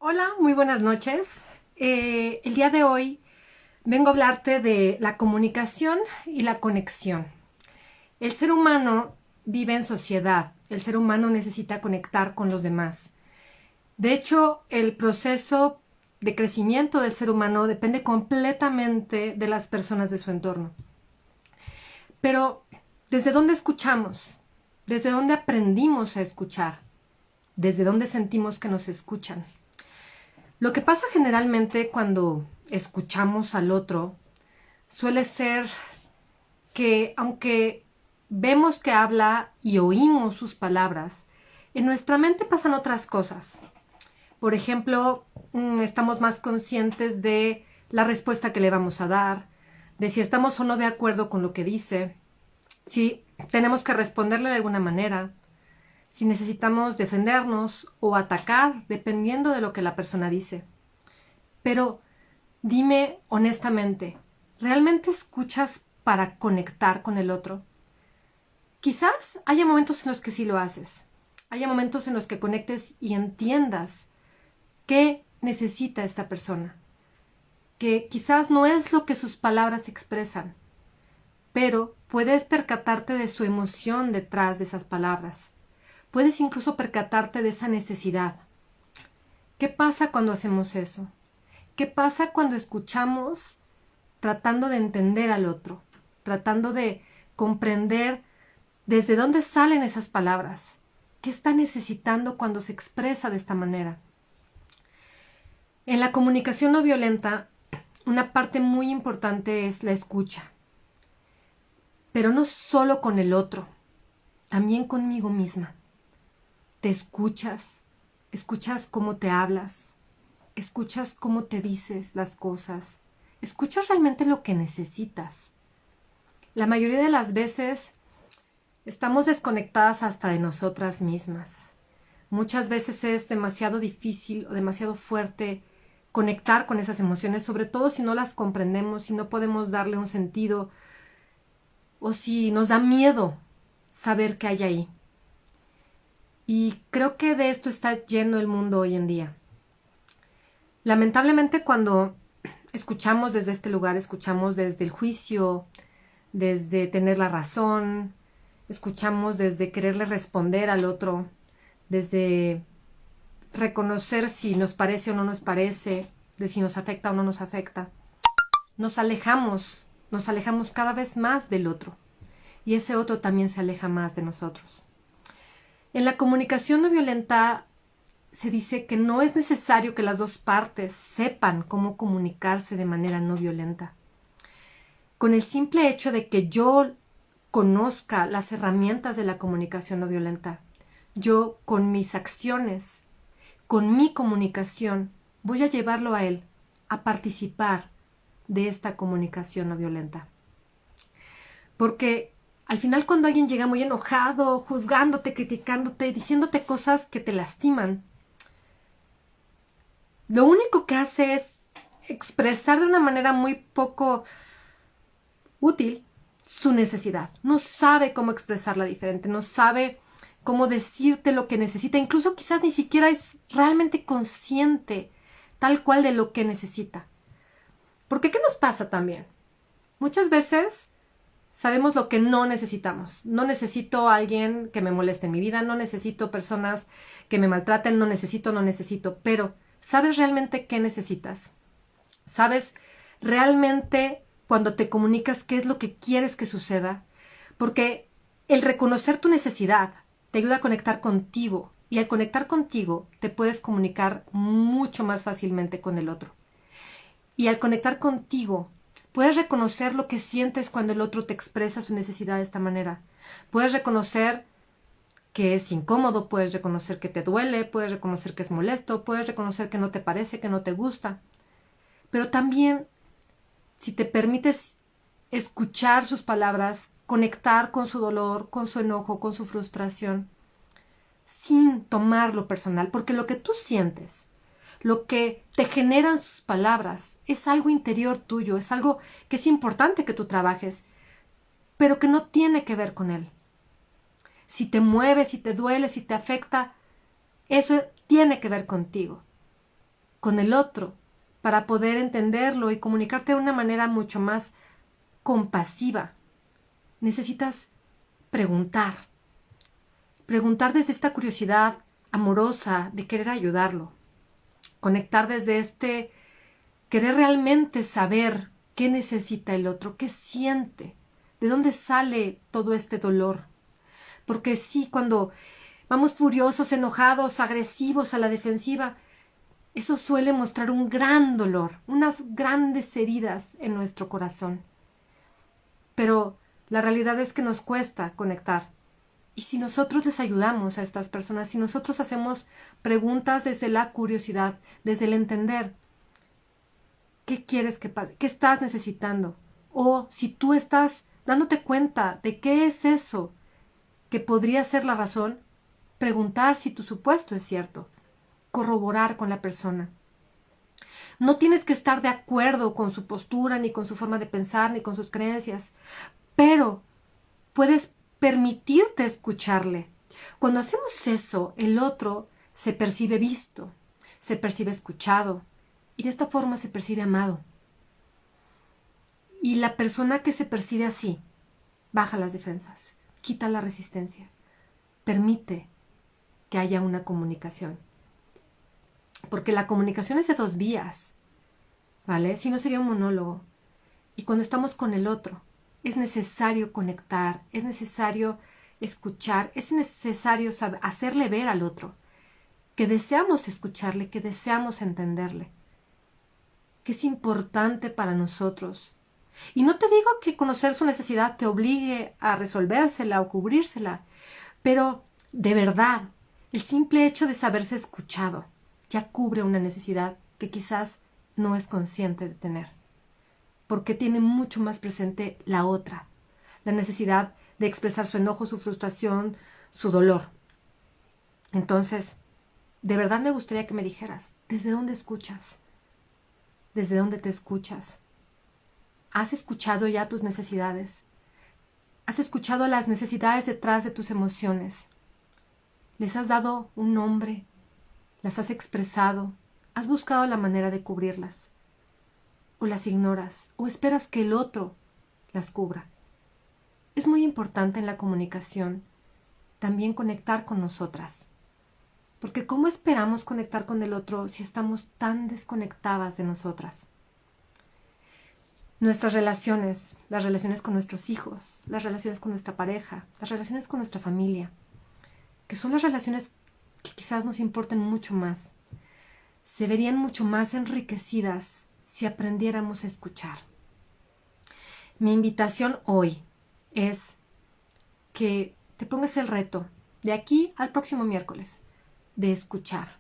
Hola, muy buenas noches. El día de hoy vengo a hablarte de la comunicación y la conexión. El ser humano vive en sociedad, el ser humano necesita conectar con los demás. De hecho, el proceso de crecimiento del ser humano depende completamente de las personas de su entorno. Pero, ¿desde dónde escuchamos? ¿Desde dónde aprendimos a escuchar? ¿Desde dónde sentimos que nos escuchan? Lo que pasa generalmente cuando escuchamos al otro suele ser que aunque vemos que habla y oímos sus palabras, en nuestra mente pasan otras cosas. Por ejemplo, estamos más conscientes de la respuesta que le vamos a dar, de si estamos o no de acuerdo con lo que dice, si tenemos que responderle de alguna manera, si necesitamos defendernos o atacar, dependiendo de lo que la persona dice. Pero dime honestamente, ¿realmente escuchas para conectar con el otro? Quizás haya momentos en los que sí lo haces. Haya momentos en los que conectes y entiendas qué necesita esta persona. Que quizás no es lo que sus palabras expresan, pero puedes percatarte de su emoción detrás de esas palabras. Puedes incluso percatarte de esa necesidad. ¿Qué pasa cuando hacemos eso? ¿Qué pasa cuando escuchamos tratando de entender al otro, tratando de comprender desde dónde salen esas palabras? ¿Qué está necesitando cuando se expresa de esta manera? En la comunicación no violenta, una parte muy importante es la escucha, pero no solo con el otro, también conmigo misma. Te escuchas, escuchas cómo te hablas, escuchas cómo te dices las cosas, escuchas realmente lo que necesitas. La mayoría de las veces estamos desconectadas hasta de nosotras mismas. Muchas veces es demasiado difícil o demasiado fuerte conectar con esas emociones, sobre todo si no las comprendemos, si no podemos darle un sentido o si nos da miedo saber qué hay ahí. Y creo que de esto está lleno el mundo hoy en día. Lamentablemente cuando escuchamos desde este lugar, escuchamos desde el juicio, desde tener la razón, escuchamos desde quererle responder al otro, desde reconocer si nos parece o no nos parece, de si nos afecta o no nos afecta. Nos alejamos cada vez más del otro y ese otro también se aleja más de nosotros. En la comunicación no violenta se dice que no es necesario que las dos partes sepan cómo comunicarse de manera no violenta. Con el simple hecho de que yo conozca las herramientas de la comunicación no violenta, yo con mis acciones, con mi comunicación, voy a llevarlo a él a participar de esta comunicación no violenta. Porque al final cuando alguien llega muy enojado, juzgándote, criticándote, diciéndote cosas que te lastiman, lo único que hace es expresar de una manera muy poco útil su necesidad. No sabe cómo expresarla diferente, no sabe cómo decirte lo que necesita, incluso quizás ni siquiera es realmente consciente tal cual de lo que necesita. Porque ¿qué nos pasa también? Muchas veces sabemos lo que no necesitamos. No necesito a alguien que me moleste en mi vida, no necesito personas que me maltraten, no necesito, pero ¿sabes realmente qué necesitas? ¿Sabes realmente cuando te comunicas qué es lo que quieres que suceda? Porque el reconocer tu necesidad te ayuda a conectar contigo y al conectar contigo te puedes comunicar mucho más fácilmente con el otro. Y al conectar contigo puedes reconocer lo que sientes cuando el otro te expresa su necesidad de esta manera. Puedes reconocer que es incómodo, puedes reconocer que te duele, puedes reconocer que es molesto, puedes reconocer que no te parece, que no te gusta. Pero también, si te permites escuchar sus palabras, conectar con su dolor, con su enojo, con su frustración, sin tomarlo personal, porque lo que tú sientes, lo que te generan sus palabras, es algo interior tuyo, es algo que es importante que tú trabajes, pero que no tiene que ver con él. Si te mueve, si te duele, si te afecta, eso tiene que ver contigo. con el otro para poder entenderlo y comunicarte de una manera mucho más compasiva. Necesitas preguntar. Preguntar desde esta curiosidad amorosa de querer ayudarlo. Conectar desde este querer realmente saber qué necesita el otro, qué siente, de dónde sale todo este dolor. Porque sí, cuando vamos furiosos, enojados, agresivos a la defensiva, eso suele mostrar un gran dolor, unas grandes heridas en nuestro corazón. Pero la realidad es que nos cuesta conectar. Y si nosotros les ayudamos a estas personas, si nosotros hacemos preguntas desde la curiosidad, desde el entender, ¿qué quieres que pase? ¿Qué estás necesitando? O si tú estás dándote cuenta de qué es eso que podría ser la razón, preguntar si tu supuesto es cierto, corroborar con la persona. No tienes que estar de acuerdo con su postura, ni con su forma de pensar, ni con sus creencias, pero puedes permitirte escucharle. Cuando hacemos eso, el otro se percibe visto, se percibe escuchado y de esta forma se percibe amado. Y la persona que se percibe así, baja las defensas, quita la resistencia, permite que haya una comunicación. Porque la comunicación es de dos vías, ¿vale? Si no sería un monólogo. Y cuando estamos con el otro, es necesario conectar, es necesario escuchar, es necesario hacerle ver al otro que deseamos escucharle, que deseamos entenderle, que es importante para nosotros. Y no te digo que conocer su necesidad te obligue a resolvérsela o cubrírsela, pero de verdad, el simple hecho de saberse escuchado ya cubre una necesidad que quizás no es consciente de tener, porque tiene mucho más presente la otra, la necesidad de expresar su enojo, su frustración, su dolor. Entonces, de verdad me gustaría que me dijeras, ¿desde dónde escuchas? ¿Desde dónde te escuchas? ¿Has escuchado ya tus necesidades? ¿Has escuchado las necesidades detrás de tus emociones? ¿Les has dado un nombre? ¿Las has expresado? ¿Has buscado la manera de cubrirlas? ¿O las ignoras? ¿O esperas que el otro las cubra? Es muy importante en la comunicación también conectar con nosotras. Porque ¿cómo esperamos conectar con el otro si estamos tan desconectadas de nosotras? Nuestras relaciones, las relaciones con nuestros hijos, las relaciones con nuestra pareja, las relaciones con nuestra familia, que son las relaciones que quizás nos importen mucho más, se verían mucho más enriquecidas si aprendiéramos a escuchar. Mi invitación hoy es que te pongas el reto de aquí al próximo miércoles de escuchar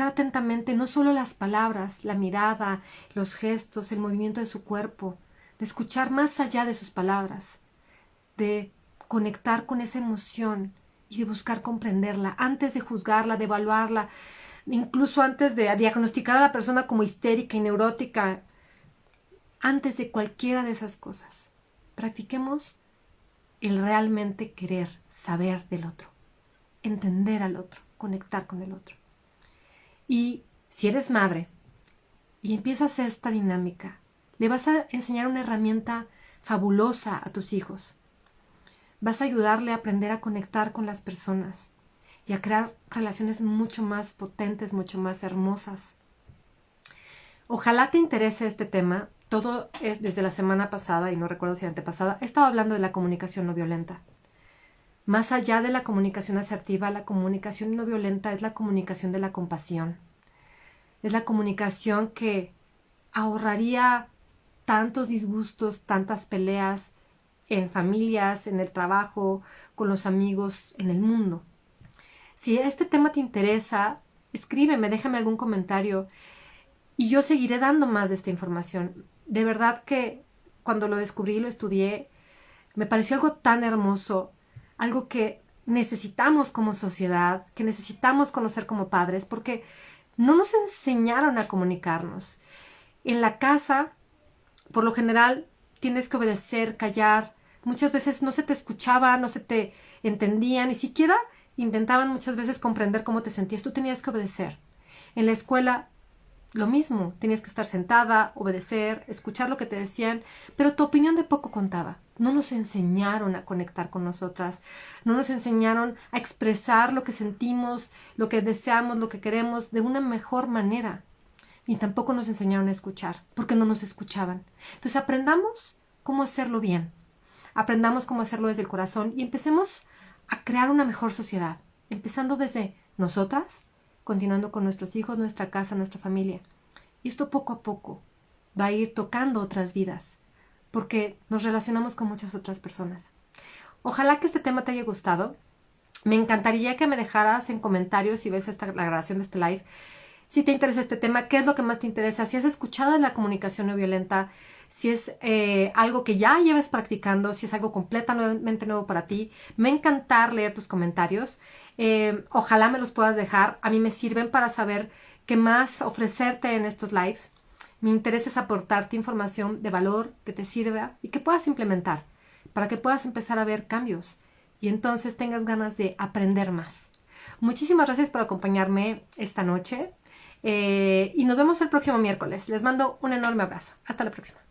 atentamente no solo las palabras, la mirada, los gestos, el movimiento de su cuerpo, de escuchar más allá de sus palabras, de conectar con esa emoción y de buscar comprenderla antes de juzgarla, de evaluarla, incluso antes de diagnosticar a la persona como histérica y neurótica, antes de cualquiera de esas cosas. Practiquemos el realmente querer saber del otro, entender al otro, conectar con el otro. Y si eres madre y empiezas esta dinámica, le vas a enseñar una herramienta fabulosa a tus hijos. Vas a ayudarle a aprender a conectar con las personas y a crear relaciones mucho más potentes, mucho más hermosas. Ojalá te interese este tema. Todo es desde la semana pasada, y no recuerdo si antepasada, he estado hablando de la comunicación no violenta. Más allá de la comunicación asertiva, la comunicación no violenta es la comunicación de la compasión. Es la comunicación que ahorraría tantos disgustos, tantas peleas en familias, en el trabajo, con los amigos, en el mundo. Si este tema te interesa, escríbeme, déjame algún comentario y yo seguiré dando más de esta información. De verdad que cuando lo descubrí y lo estudié, me pareció algo tan hermoso, algo que necesitamos como sociedad, que necesitamos conocer como padres, porque no nos enseñaron a comunicarnos. En la casa, por lo general, tienes que obedecer, callar. Muchas veces no se te escuchaba, no se te entendía, ni siquiera intentaban muchas veces comprender cómo te sentías. Tú tenías que obedecer. En la escuela lo mismo, tenías que estar sentada, obedecer, escuchar lo que te decían, pero tu opinión de poco contaba. No nos enseñaron a conectar con nosotras, no nos enseñaron a expresar lo que sentimos, lo que deseamos, lo que queremos de una mejor manera. Ni tampoco nos enseñaron a escuchar, porque no nos escuchaban. Entonces aprendamos cómo hacerlo bien, aprendamos cómo hacerlo desde el corazón y empecemos a crear una mejor sociedad, empezando desde nosotras, continuando con nuestros hijos, nuestra casa, nuestra familia. Y esto poco a poco va a ir tocando otras vidas, porque nos relacionamos con muchas otras personas. Ojalá que este tema te haya gustado. Me encantaría que me dejaras en comentarios si ves la grabación de este live, si te interesa este tema, qué es lo que más te interesa, si has escuchado de la comunicación no violenta, si es algo que ya lleves practicando, si es algo completamente nuevo para ti. Me encantar leer tus comentarios. Ojalá me los puedas dejar. A mí me sirven para saber qué más ofrecerte en estos lives. Mi interés es aportarte información de valor que te sirva y que puedas implementar para que puedas empezar a ver cambios y entonces tengas ganas de aprender más. Muchísimas gracias por acompañarme esta noche y nos vemos el próximo miércoles. Les mando un enorme abrazo. Hasta la próxima.